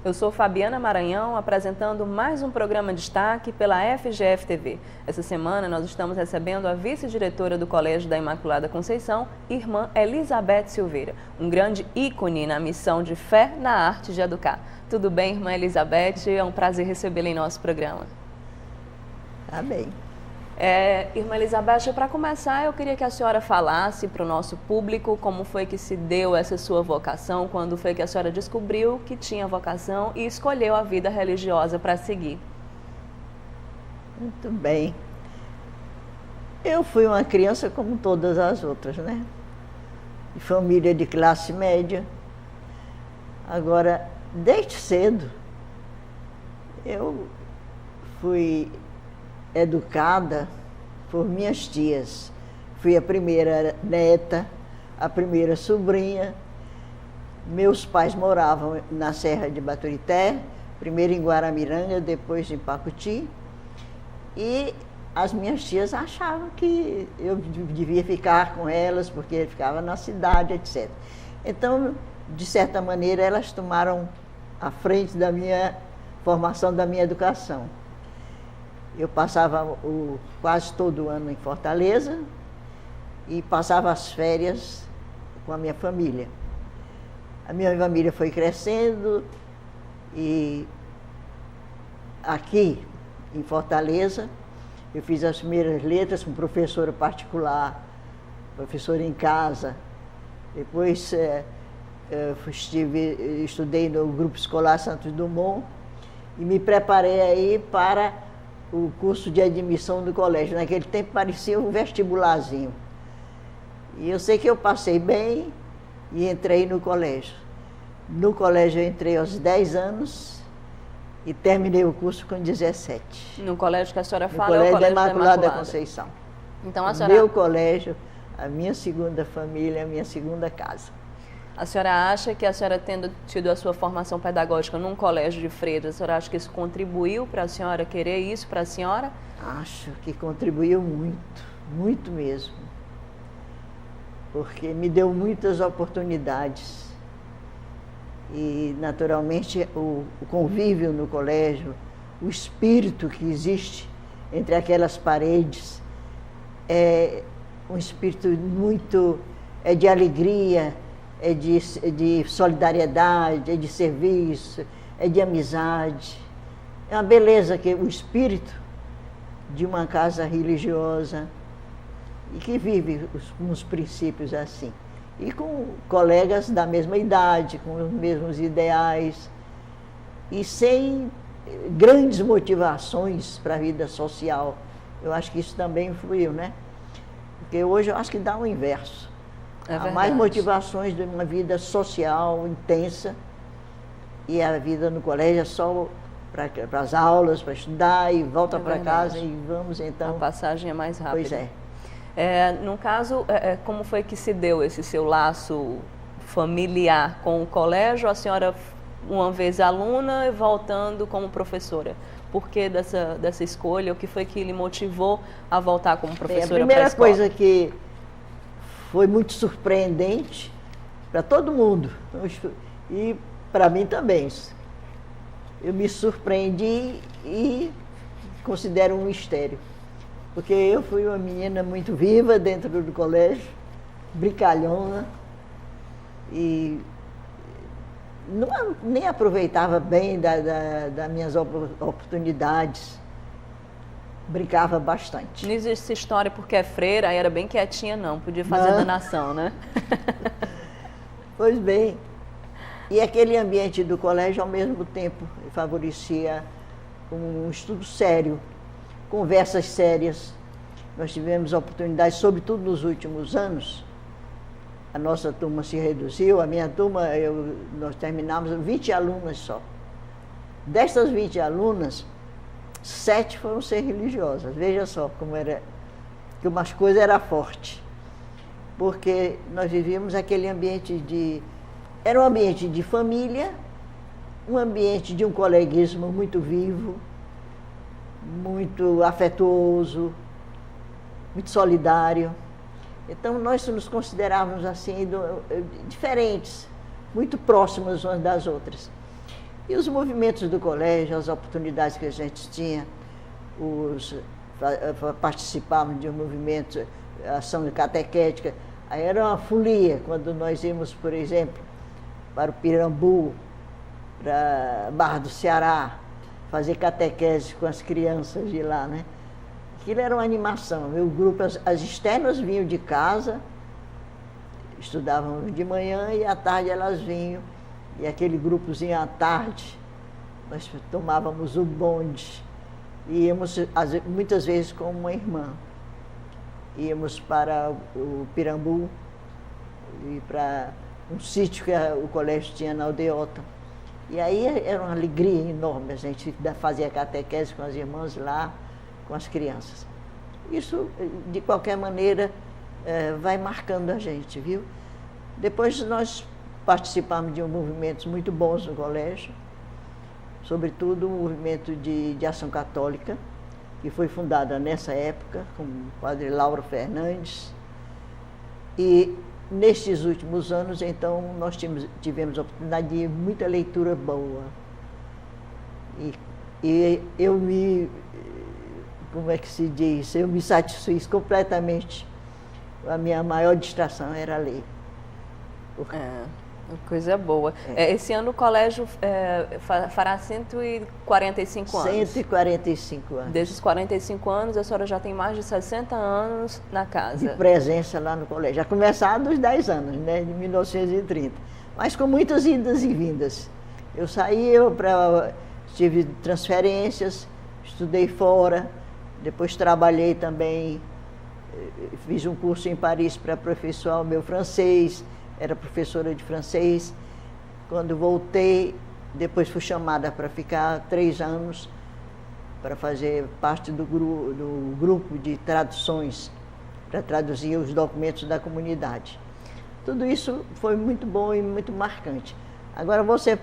Eu sou Fabiana Maranhão, apresentando mais um programa Destaque pela FGF TV. Essa semana nós estamos recebendo a vice-diretora do Colégio da Imaculada Conceição, irmã Elizabeth Silveira, um grande ícone na missão de fé na arte de educar. Tudo bem, irmã Elizabeth? É um prazer recebê-la em nosso programa. Tá bem. Irmã Elizabeth, para começar, eu queria que a senhora falasse para o nosso público como foi que se deu essa sua vocação, quando foi que a senhora descobriu que tinha vocação e escolheu a vida religiosa para seguir. Muito bem. Eu fui uma criança como todas as outras, né? De família de classe média. Agora, desde cedo, eu fui educada por minhas tias. Fui a primeira neta, a primeira sobrinha. Meus pais moravam na Serra de Baturité, primeiro em Guaramiranga, depois em Pacuti. E as minhas tias achavam que eu devia ficar com elas, porque eu ficava na cidade, etc. Então, de certa maneira, elas tomaram a frente da minha formação, da minha educação. Eu passava quase todo ano em Fortaleza e passava as férias com a minha família. A minha família foi crescendo e aqui em Fortaleza eu fiz as primeiras letras com professora particular, professora em casa. Depois estudei no Grupo Escolar Santos Dumont e me preparei aí para o curso de admissão do colégio. Naquele tempo parecia um vestibularzinho. E eu sei que eu passei bem e entrei no colégio. No colégio eu entrei aos 10 anos e terminei o curso com 17. No colégio que a senhora fala é o Colégio da Imaculada Conceição. Então, a o senhora... meu colégio, a minha segunda família, a minha segunda casa. A senhora acha que a senhora tendo tido a sua formação pedagógica num colégio de freiras, a senhora acha que isso contribuiu para a senhora querer isso para a senhora? Acho que contribuiu muito, muito mesmo. Porque me deu muitas oportunidades. E, naturalmente, o convívio no colégio, o espírito que existe entre aquelas paredes, é um espírito muito de alegria, é de solidariedade, é de serviço, é de amizade. É uma beleza que o espírito de uma casa religiosa e que vive uns princípios assim. E com colegas da mesma idade, com os mesmos ideais e sem grandes motivações para a vida social. Eu acho que isso também influiu, né? Porque hoje eu acho que dá o inverso. Há mais motivações de uma vida social intensa e a vida no colégio é só para as aulas, para estudar e volta para casa e vamos então... A passagem é mais rápida. Pois é. No caso, como foi que se deu esse seu laço familiar com o colégio? A senhora, uma vez aluna e voltando como professora. Por que dessa escolha? O que foi que lhe motivou a voltar como professora para a escola? A primeira coisa que foi muito surpreendente para todo mundo, e para mim também. Eu me surpreendi e considero um mistério, porque eu fui uma menina muito viva dentro do colégio, brincalhona, e nem aproveitava bem das minhas oportunidades. Brincava bastante. Não existe história porque é freira, aí era bem quietinha não, podia fazer danação, né? Pois bem, e aquele ambiente do colégio ao mesmo tempo favorecia um estudo sério, conversas sérias. Nós tivemos oportunidades, sobretudo nos últimos anos, a nossa turma se reduziu, a minha turma, nós terminamos 20 alunas só. Destas 20 alunas, 7 foram ser religiosas. Veja só como era, que umas coisas eram fortes. Porque nós vivíamos aquele ambiente era um ambiente de família, um ambiente de um coleguismo muito vivo, muito afetuoso, muito solidário. Então, nós nos considerávamos assim, diferentes, muito próximas umas das outras. E os movimentos do colégio, as oportunidades que a gente tinha, participávamos de um movimento, ação catequética, aí era uma folia quando nós íamos, por exemplo, para o Pirambu, para Barra do Ceará, fazer catequese com as crianças de lá, né? Aquilo era uma animação. O grupo, as externas vinham de casa, estudavam de manhã e à tarde elas vinham. E aquele grupozinho à tarde, nós tomávamos o bonde. E íamos, muitas vezes, com uma irmã. Íamos para o Pirambu e para um sítio que o colégio tinha na Aldeota. E aí era uma alegria enorme a gente fazer catequese com as irmãs lá, com as crianças. Isso, de qualquer maneira, vai marcando a gente, viu? Depois nós participamos de movimentos muito bons no colégio, sobretudo o movimento de ação católica, que foi fundada nessa época, com o padre Lauro Fernandes. E nestes últimos anos, então, nós tivemos a oportunidade de muita leitura boa. E eu como é que se diz? Eu me satisfiz completamente. A minha maior distração era ler. Coisa boa. Esse ano o colégio fará 145 anos. 145 anos. Desses 45 anos, a senhora já tem mais de 60 anos na casa. De presença lá no colégio. Já começaram dos 10 anos, né, de 1930. Mas com muitas idas e vindas. Eu saí, tive transferências, estudei fora, depois trabalhei também, fiz um curso em Paris para aperfeiçoar o meu francês, era professora de francês. Quando voltei, depois fui chamada para ficar 3 anos, para fazer parte do grupo de traduções, para traduzir os documentos da comunidade. Tudo isso foi muito bom e muito marcante. Agora você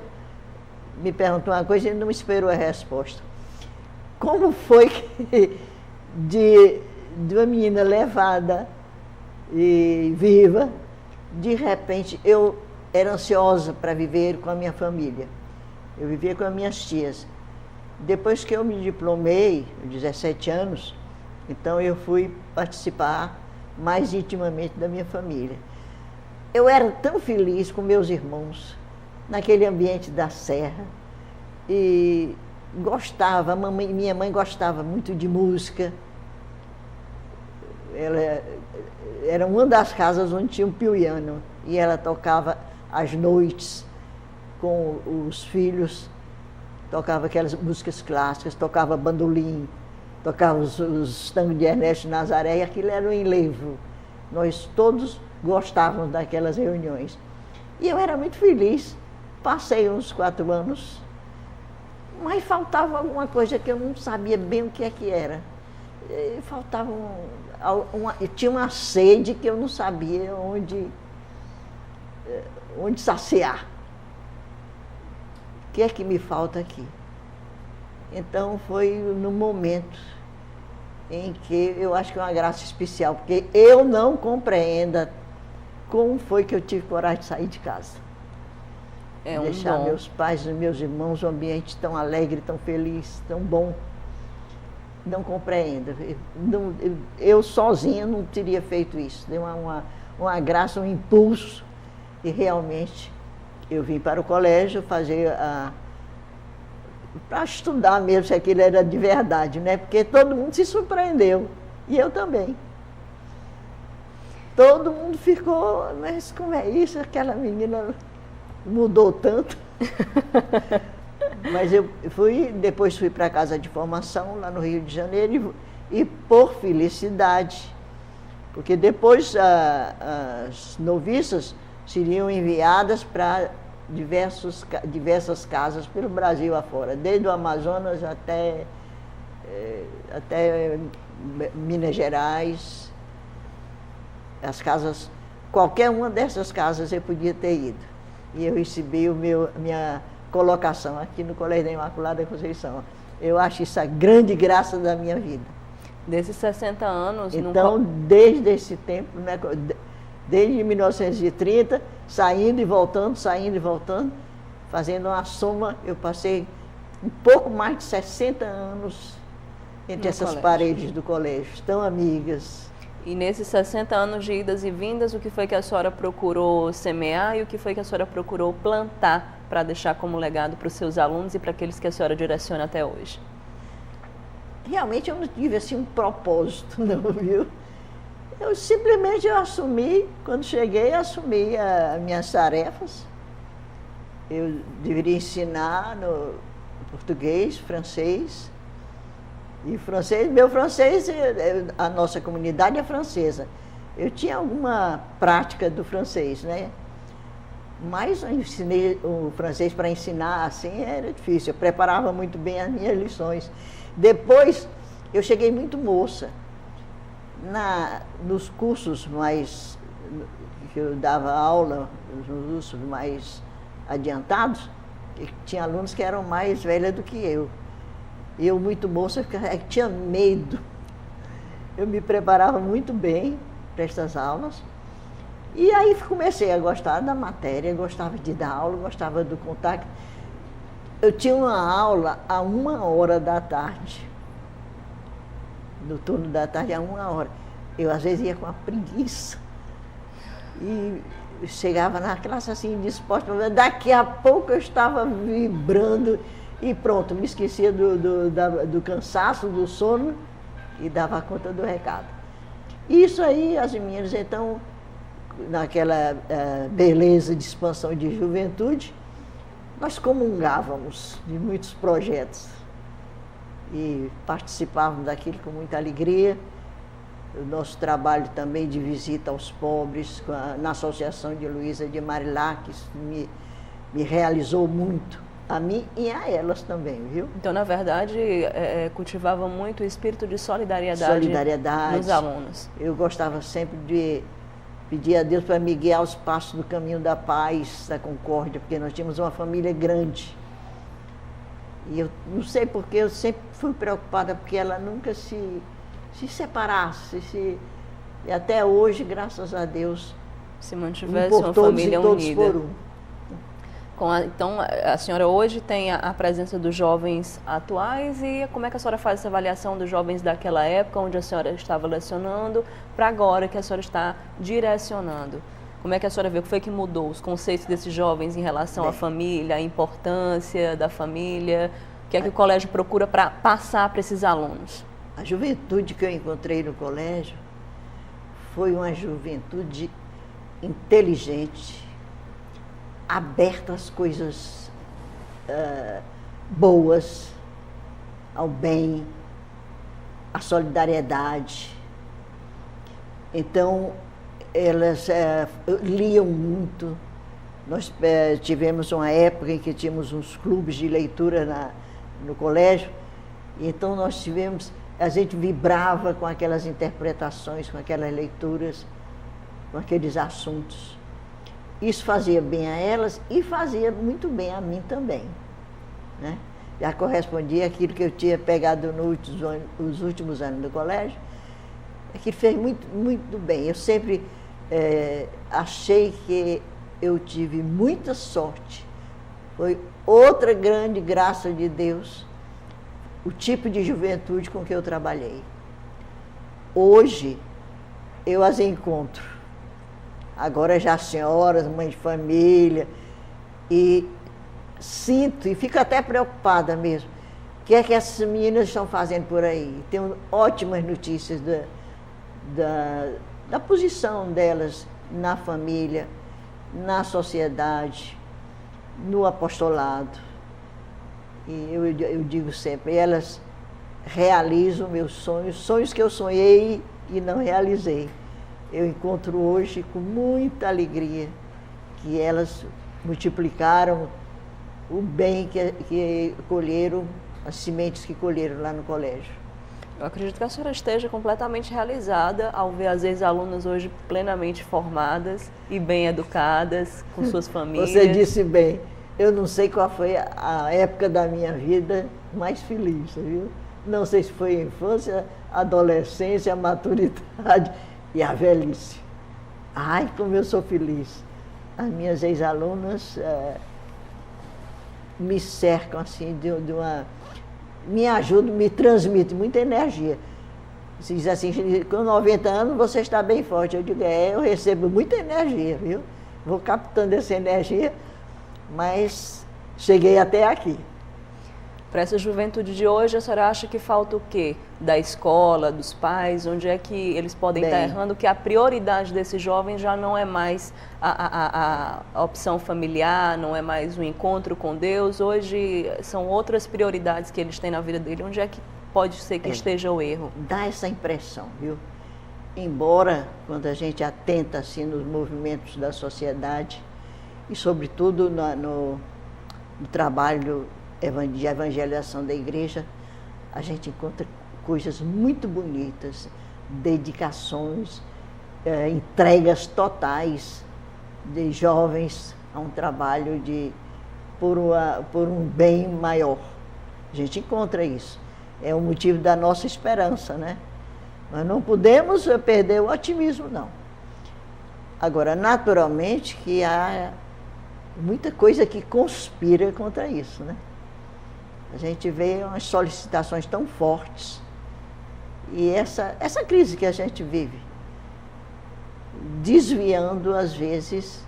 me perguntou uma coisa e não esperou a resposta. Como foi que de uma menina levada e viva, de repente eu era ansiosa para viver com a minha família. Eu vivia com as minhas tias. Depois que eu me diplomei, 17 anos, então eu fui participar mais intimamente da minha família. Eu era tão feliz com meus irmãos, naquele ambiente da serra, e gostava, minha mãe gostava muito de música. Ela era uma das casas onde tinha um piano, e ela tocava às noites com os filhos, tocava aquelas músicas clássicas, tocava bandolim, tocava os tangos de Ernesto Nazaré, e aquilo era um enlevo. Nós todos gostávamos daquelas reuniões. E eu era muito feliz. Passei uns 4 anos, mas faltava alguma coisa que eu não sabia bem o que é que era. Faltava tinha uma sede que eu não sabia onde saciar. O que é que me falta aqui? Então foi no momento em que eu acho que é uma graça especial, porque eu não compreendo como foi que eu tive coragem de sair de casa. Deixar meus pais e meus irmãos um ambiente tão alegre, tão feliz, tão bom. Não compreendo. Eu sozinha não teria feito isso. Deu uma graça, um impulso, e realmente eu vim para o colégio fazer para estudar mesmo se aquilo era de verdade, né? Porque todo mundo se surpreendeu, e eu também. Todo mundo ficou, mas como é isso? Aquela menina mudou tanto. Mas eu depois fui para a casa de formação lá no Rio de Janeiro, e por felicidade, porque depois as noviças seriam enviadas para diversas casas pelo Brasil afora, desde o Amazonas até Minas Gerais. As casas, qualquer uma dessas casas eu podia ter ido. E eu recebi minha colocação aqui no Colégio da Imaculada Conceição. Eu acho isso a grande graça da minha vida. Desses 60 anos... Então, desde esse tempo, né, desde 1930, saindo e voltando, fazendo uma soma, eu passei um pouco mais de 60 anos entre essas paredes do colégio, tão amigas. E nesses 60 anos de idas e vindas, o que foi que a senhora procurou semear e o que foi que a senhora procurou plantar para deixar como legado para os seus alunos e para aqueles que a senhora direciona até hoje? Realmente eu não tive assim um propósito, não, viu? Eu simplesmente assumi, quando cheguei, assumi as minhas tarefas. Eu deveria ensinar no português, francês. E francês, meu francês, a nossa comunidade é francesa. Eu tinha alguma prática do francês, né? Mas eu ensinei o francês para ensinar assim era difícil. Eu preparava muito bem as minhas lições. Depois, eu cheguei muito moça. Nos cursos mais que eu dava aula, nos cursos mais adiantados, tinha alunos que eram mais velhas do que eu. Eu, muito moça, tinha medo. Eu me preparava muito bem para estas aulas. E aí comecei a gostar da matéria, gostava de dar aula, gostava do contato. Eu tinha uma aula a 1h da tarde. No turno da tarde, a 1h. Eu, às vezes, ia com a preguiça. E chegava na classe assim, disposta. Daqui a pouco eu estava vibrando. E pronto, me esquecia do cansaço, do sono e dava conta do recado. Isso aí, as meninas, então, naquela beleza de expansão de juventude, nós comungávamos de muitos projetos e participávamos daquilo com muita alegria. O nosso trabalho também de visita aos pobres, na Associação de Luísa de Marilac, me realizou muito. A mim e a elas também, viu? Então, na verdade, cultivava muito o espírito de solidariedade nos alunos. Eu gostava sempre de pedir a Deus para me guiar os passos do caminho da paz, da concórdia, porque nós tínhamos uma família grande. E eu não sei porque eu sempre fui preocupada porque ela nunca se separasse. E até hoje, graças a Deus, se mantivesse uma família unida. Por um. Então, a senhora hoje tem a presença dos jovens atuais e como é que a senhora faz essa avaliação dos jovens daquela época, onde a senhora estava lecionando, para agora que a senhora está direcionando? Como é que a senhora vê o que foi que mudou os conceitos desses jovens em relação à família, a importância da família? O que é que o colégio procura para passar para esses alunos? A juventude que eu encontrei no colégio foi uma juventude inteligente, aberta às coisas boas, ao bem, à solidariedade. Então, elas liam muito. Nós tivemos uma época em que tínhamos uns clubes de leitura no colégio, e então nós a gente vibrava com aquelas interpretações, com aquelas leituras, com aqueles assuntos. Isso fazia bem a elas e fazia muito bem a mim também, né? Já correspondia àquilo que eu tinha pegado nos últimos anos do colégio, que fez muito, muito bem. Eu sempre achei que eu tive muita sorte. Foi outra grande graça de Deus, o tipo de juventude com que eu trabalhei. Hoje, eu as encontro. Agora já senhoras, mães de família, e sinto, e fico até preocupada mesmo, o que é que essas meninas estão fazendo por aí. Tenho ótimas notícias da posição delas na família, na sociedade, no apostolado. E eu digo sempre, elas realizam meus sonhos que eu sonhei e não realizei. Eu encontro hoje com muita alegria que elas multiplicaram o bem que colheram, as sementes que colheram lá no colégio. Eu acredito que a senhora esteja completamente realizada ao ver as ex-alunas hoje plenamente formadas e bem educadas, com suas famílias. Você disse bem, eu não sei qual foi a época da minha vida mais feliz, viu? Não sei se foi a infância, a adolescência, a maturidade e a velhice. Ai, como eu sou feliz. As minhas ex-alunas me cercam assim de uma... me ajudam, me transmitem muita energia. Se diz assim, com 90 anos você está bem forte. Eu digo, eu recebo muita energia, viu? Vou captando essa energia, mas cheguei até aqui. Para essa juventude de hoje, a senhora acha que falta o quê? Da escola, dos pais? Onde é que eles podem estar errando? Que a prioridade desses jovens já não é mais a opção familiar, não é mais o encontro com Deus. Hoje são outras prioridades que eles têm na vida dele. Onde é que pode ser que esteja o erro? Dá essa impressão, viu? Embora, quando a gente atenta assim, nos movimentos da sociedade, e sobretudo no trabalho de evangelização da igreja, a gente encontra coisas muito bonitas, dedicações, entregas totais de jovens a um trabalho por um bem maior. A gente encontra isso. É o motivo da nossa esperança, né? Nós não podemos perder o otimismo, não. Agora, naturalmente que há muita coisa que conspira contra isso, né? A gente vê umas solicitações tão fortes e essa crise que a gente vive, desviando, às vezes,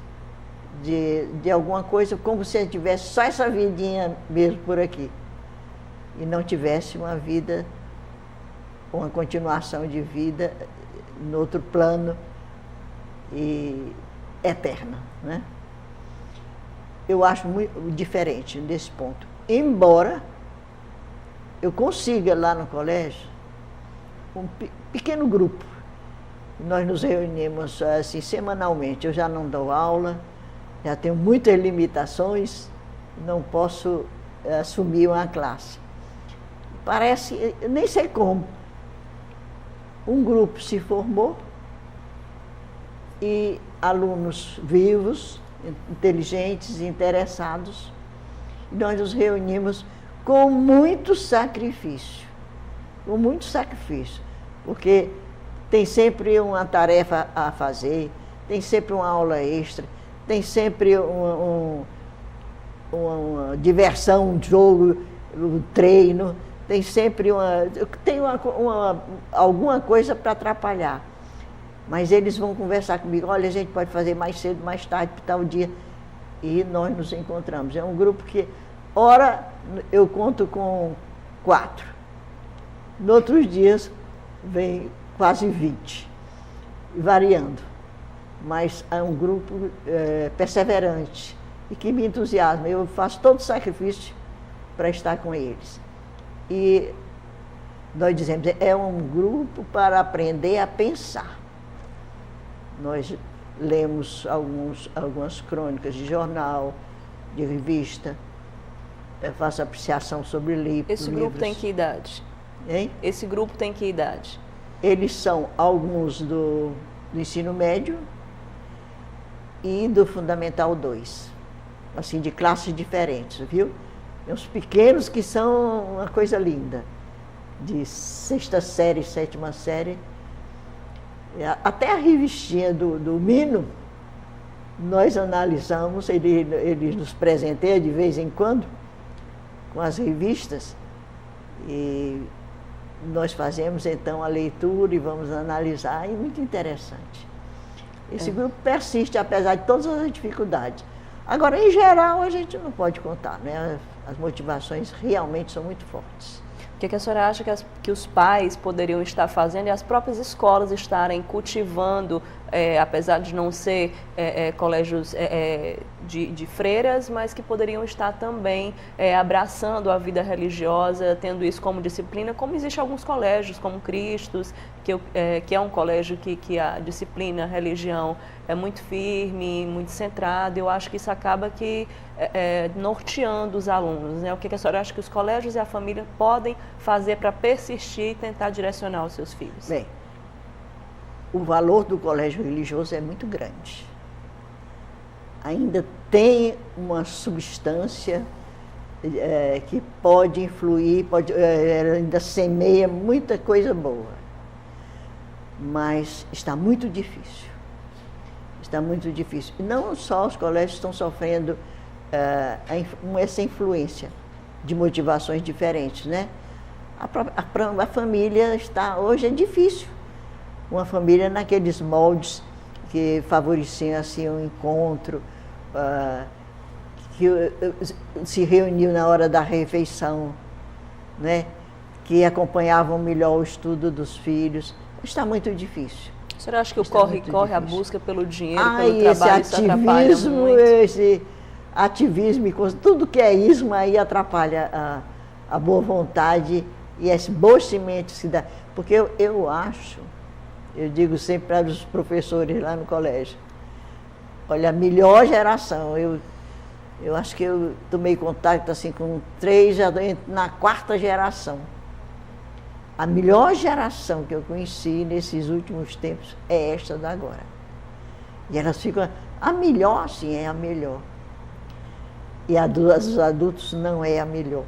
de alguma coisa, como se tivesse só essa vidinha mesmo por aqui e não tivesse uma vida, uma continuação de vida no outro plano e eterna, né? Eu acho muito diferente nesse ponto. Embora eu consiga lá no colégio um pequeno grupo. Nós nos reunimos assim semanalmente. Eu já não dou aula, já tenho muitas limitações, não posso assumir uma classe. Parece, nem sei como, um grupo se formou e alunos vivos, inteligentes, interessados, e nós nos reunimos com muito sacrifício, porque tem sempre uma tarefa a fazer, tem sempre uma aula extra, tem sempre uma diversão, um jogo, um treino, tem sempre alguma coisa para atrapalhar. Mas eles vão conversar comigo, olha, a gente pode fazer mais cedo, mais tarde, tal dia, e nós nos encontramos. É um grupo que, ora, eu conto com 4. Nos outros dias, vem quase 20, variando. Mas é um grupo perseverante e que me entusiasma. Eu faço todo o sacrifício para estar com eles. E nós dizemos, é um grupo para aprender a pensar. Nós lemos algumas crônicas de jornal, de revista, eu faço apreciação sobre livros. Esse grupo tem que idade? Hein? Esse grupo tem que idade? Eles são alguns do ensino médio e do Fundamental 2, assim, de classes diferentes, viu? Tem uns pequenos que são uma coisa linda, de 6ª série, 7ª série. Até a revistinha do Mino, nós analisamos, ele nos presenteia de vez em quando com as revistas, e nós fazemos então a leitura e vamos analisar, e muito interessante. Esse grupo persiste, apesar de todas as dificuldades. Agora, em geral, a gente não pode contar, né? As motivações realmente são muito fortes. O que a senhora acha que os pais poderiam estar fazendo e as próprias escolas estarem cultivando, apesar de não ser colégios de freiras, mas que poderiam estar também abraçando a vida religiosa, tendo isso como disciplina, como existe alguns colégios, como Cristos, que é um colégio que a disciplina, a religião é muito firme, muito centrada. Eu acho que isso acaba norteando os alunos, né? O que a senhora acha que os colégios e a família podem fazer para persistir e tentar direcionar os seus filhos? Bem, o valor do colégio religioso é muito grande. Ainda tem uma substância que pode influir, ainda semeia muita coisa boa. Mas está muito difícil. Está muito difícil. E não só os colégios estão sofrendo essa influência de motivações diferentes, né? A família hoje é difícil. Uma família naqueles moldes que favoreciam assim o encontro, que se reuniam na hora da refeição, né? Que acompanhavam melhor o estudo dos filhos. Está muito difícil. A senhora acha que o corre-corre, a busca pelo dinheiro, pelo esse trabalho, isso atrapalha muito? Esse ativismo, tudo que é ismo aí atrapalha a boa vontade e as boas sementes que dá. Porque eu acho, eu digo sempre para os professores lá no colégio, olha, a melhor geração, eu acho que eu tomei contato assim com 3, já na 4ª geração. A melhor geração que eu conheci nesses últimos tempos é esta da agora. E elas ficam, a melhor sim é a melhor. E a dos adultos não é a melhor.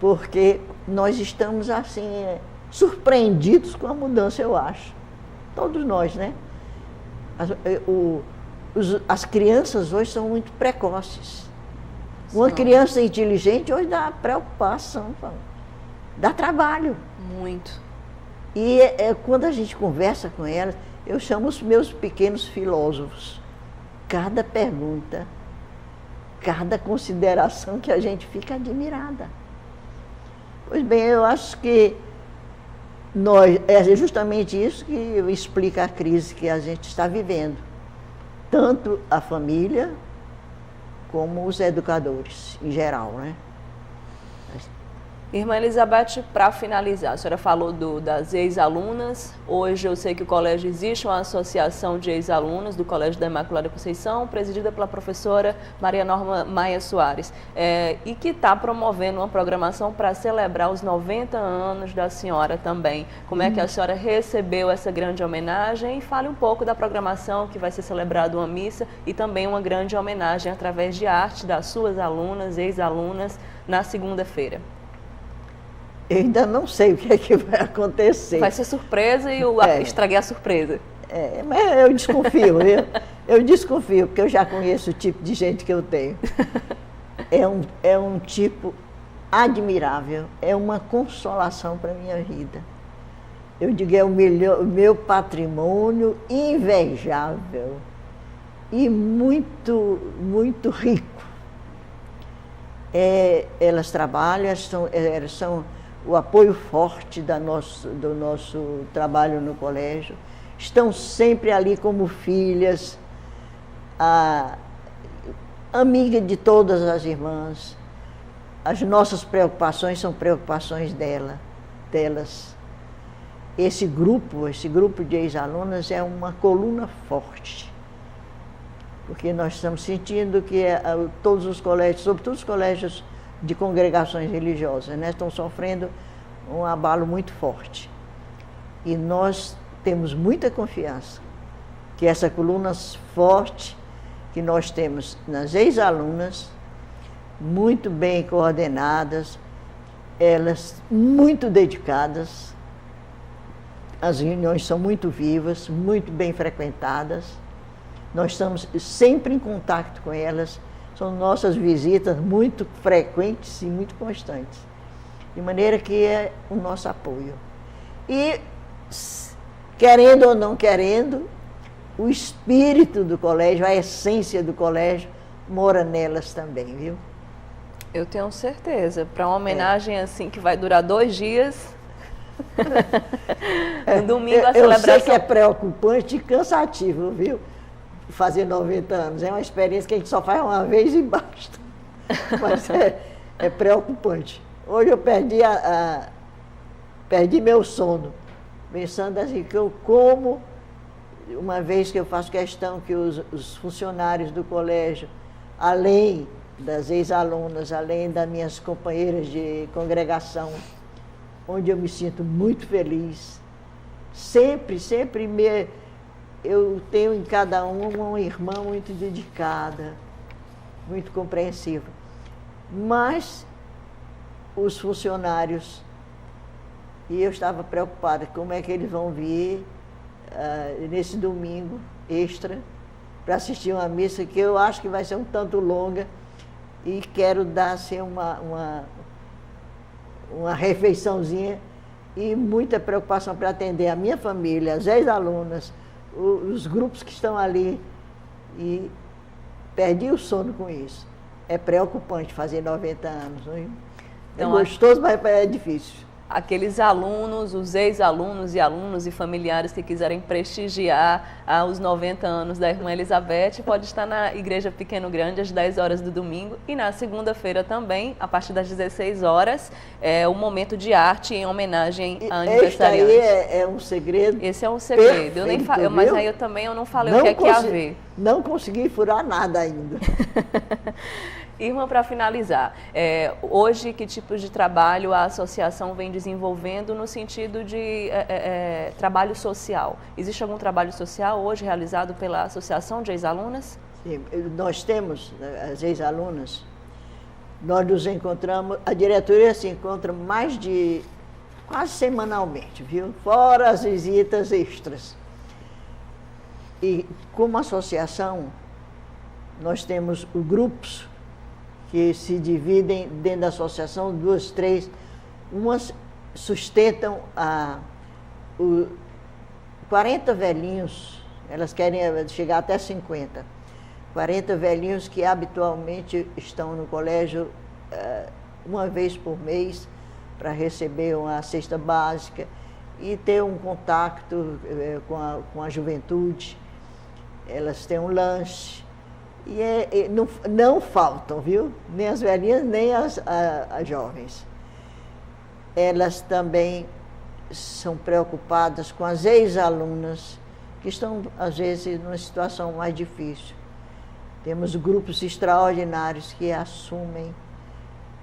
Porque nós estamos assim, surpreendidos com a mudança, eu acho. Todos nós, né? As crianças hoje são muito precoces. Uma criança inteligente hoje dá preocupação, dá trabalho. Muito. E quando a gente conversa com elas, eu chamo os meus pequenos filósofos. Cada pergunta, cada consideração que a gente fica admirada. Pois bem, eu acho que é justamente isso que explica a crise que a gente está vivendo. Tanto a família como os educadores, em geral, né? Irmã Elizabeth, para finalizar, a senhora falou das ex-alunas. Hoje eu sei que o colégio existe uma associação de ex-alunas do Colégio da Imaculada Conceição, presidida pela professora Maria Norma Maia Soares, e que está promovendo uma programação para celebrar os 90 anos da senhora também. Como é que a senhora recebeu essa grande homenagem? E fale um pouco da programação, que vai ser celebrada uma missa e também uma grande homenagem através de arte das suas alunas, ex-alunas, na segunda-feira. Eu ainda não sei o que é que vai acontecer. Vai ser surpresa e eu estraguei a surpresa. Mas eu desconfio, eu desconfio, porque eu já conheço o tipo de gente que eu tenho. É um tipo admirável, é uma consolação para a minha vida. Eu digo, é o meu patrimônio invejável e muito, muito rico. Elas trabalham, elas são o apoio forte do nosso trabalho no colégio, estão sempre ali como filhas, amiga de todas as irmãs. As nossas preocupações são preocupações delas. Esse grupo de ex-alunas é uma coluna forte, porque nós estamos sentindo que todos os colégios, sobretudo os colégios de congregações religiosas, né, estão sofrendo um abalo muito forte. E nós temos muita confiança que essa coluna forte que nós temos nas ex-alunas, muito bem coordenadas, elas muito dedicadas, as reuniões são muito vivas, muito bem frequentadas, nós estamos sempre em contato com elas. São nossas visitas muito frequentes e muito constantes, de maneira que é o nosso apoio. E, querendo ou não querendo, o espírito do colégio, a essência do colégio, mora nelas também, viu? Eu tenho certeza. Para uma homenagem assim que vai durar 2 dias, no domingo a celebração... Eu sei que é preocupante e cansativo, viu? Fazer 90 anos. É uma experiência que a gente só faz uma vez e basta. Mas é preocupante. Hoje eu perdi meu sono, pensando assim, que eu como, uma vez que eu faço questão que os funcionários do colégio, além das ex-alunas, além das minhas companheiras de congregação, onde eu me sinto muito feliz, sempre eu tenho em cada uma irmã muito dedicada, muito compreensiva. Mas os funcionários, e eu estava preocupada, como é que eles vão vir nesse domingo extra para assistir uma missa que eu acho que vai ser um tanto longa e quero dar assim, uma refeiçãozinha e muita preocupação para atender a minha família, as ex-alunas, os grupos que estão ali, e perdi o sono com isso. É preocupante fazer 90 anos, não é? Então, é gostoso, mas é difícil. Aqueles alunos, os ex-alunos e alunos e familiares que quiserem prestigiar os 90 anos da irmã Elizabeth, pode estar na Igreja Pequeno Grande às 10 horas do domingo e na segunda-feira também, a partir das 16 horas, é o momento de arte em homenagem à aniversariante. Este aí é um segredo. Esse é um segredo. Perfeito, mas aí eu não falei o que é que há a ver. Não consegui furar nada ainda. Irmã, para finalizar, hoje que tipo de trabalho a associação vem desenvolvendo no sentido de trabalho social? Existe algum trabalho social hoje realizado pela Associação de Ex-Alunas? Sim, nós temos as ex-alunas, nós nos encontramos, a diretoria se encontra quase semanalmente, viu? Fora as visitas extras. E como associação, nós temos grupos que se dividem dentro da associação, 2, 3, umas sustentam 40 velhinhos, elas querem chegar até 50, 40 velhinhos que habitualmente estão no colégio uma vez por mês para receber uma cesta básica e ter um contato com a juventude. Elas têm um lanche. E não faltam, viu? Nem as velhinhas, nem as jovens. Elas também são preocupadas com as ex-alunas, que estão, às vezes, numa situação mais difícil. Temos grupos extraordinários que assumem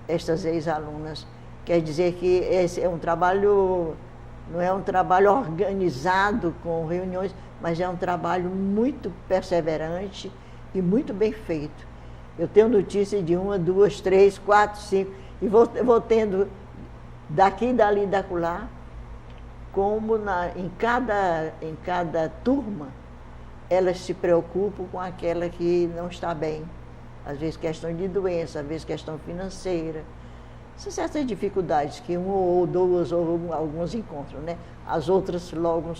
estas ex-alunas. Quer dizer que esse é um trabalho, não é um trabalho organizado com reuniões, mas é um trabalho muito perseverante e muito bem feito. Eu tenho notícia de 1, 2, 3, 4, 5, e vou tendo daqui, dali, dacolá, como em cada turma, elas se preocupam com aquela que não está bem. Às vezes questão de doença, às vezes questão financeira. São certas dificuldades que uma ou duas ou alguns encontram, né? As outras logo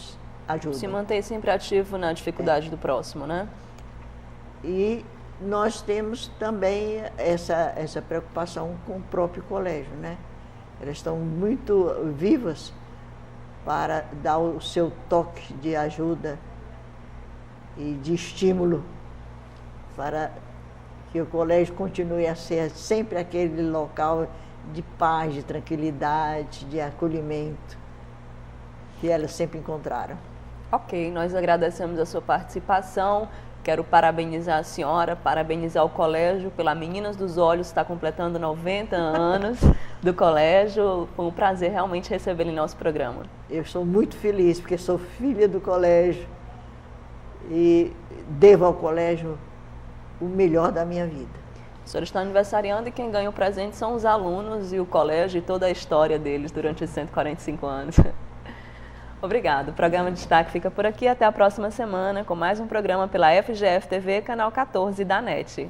ajudam. Se manter sempre ativo na dificuldade do próximo, né? E nós temos também essa preocupação com o próprio colégio, né? Elas estão muito vivas para dar o seu toque de ajuda e de estímulo para que o colégio continue a ser sempre aquele local de paz, de tranquilidade, de acolhimento que elas sempre encontraram. Ok, nós agradecemos a sua participação. Quero parabenizar a senhora, parabenizar o colégio pela Meninas dos Olhos, está completando 90 anos do colégio. Foi um prazer realmente recebê-la em nosso programa. Eu estou muito feliz, porque sou filha do colégio e devo ao colégio o melhor da minha vida. A senhora está aniversariando e quem ganha o presente são os alunos e o colégio e toda a história deles durante os 145 anos. Obrigado. O programa de Destaque fica por aqui. Até a próxima semana com mais um programa pela FGF TV, canal 14 da NET.